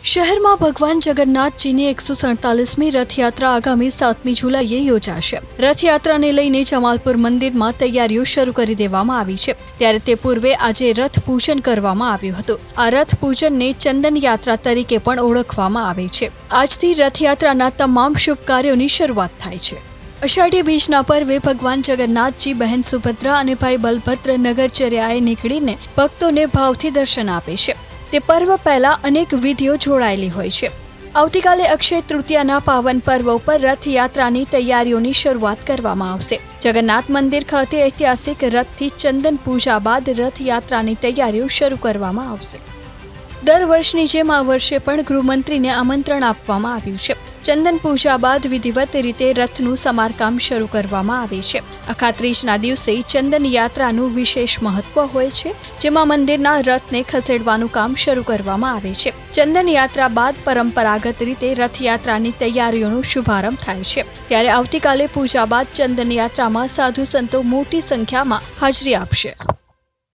શહેરમાં ભગવાન જગન્નાથજીની 147મી રથયાત્રા આગામી 7મી જુલાઈએ યોજાશે। રથયાત્રાને લઈને જમાલપુર મંદિરમાં તૈયારીઓ શરૂ કરી દેવામાં આવી છે। ત્યારે તે પૂર્વે આજે રથ પૂજન કરવામાં આવ્યું હતું। આ રથ પૂજનને ચંદન યાત્રા તરીકે પણ ઓળખવામાં આવે છે। આજથી રથયાત્રાના તમામ શુભ કાર્યોની શરૂઆત થાય છે। અષાઢી બીજના પર્વે ભગવાન જગન્નાથજી બહેન સુભદ્રા અને ભાઈ બલભદ્ર નગરચર્યાએ નીકળીને ભક્તોને ભાવથી દર્શન આપે છે। તે પર્વ પહેલા અનેક વિધિઓ જોડાયેલી હોય છે। આવતીકાલે અક્ષય તૃતીયાના પાવન પર્વ ઉપર રથયાત્રાની તૈયારીઓની શરૂઆત કરવામાં આવશે। જગન્નાથ મંદિર ખાતે ઐતિહાસિક રથથી ચંદન પૂજા બાદ રથયાત્રાની તૈયારીઓ શરૂ કરવામાં આવશે। દર વર્ષની જેમ આ વર્ષે પણ ગૃહમંત્રીને આમંત્રણ આપવામાં આવ્યું છે। ચંદન પૂજા બાદ વિધિવત રીતે રથનું સમારકામ શરૂ કરવામાં આવે છે। અખાત્રીજના દિવસે ચંદન યાત્રાનું વિશેષ મહત્વ હોય છે, જેમાં મંદિરના રથને ખસેડવાનું કામ શરૂ કરવામાં આવે છે। ચંદન યાત્રા બાદ પરંપરાગત રીતે રથયાત્રાની તૈયારીઓનો શુભારંભ થાય છે। ત્યારે આવતીકાલે પૂજા બાદ ચંદન યાત્રામાં સાધુ સંતો મોટી સંખ્યામાં હાજરી આપશે।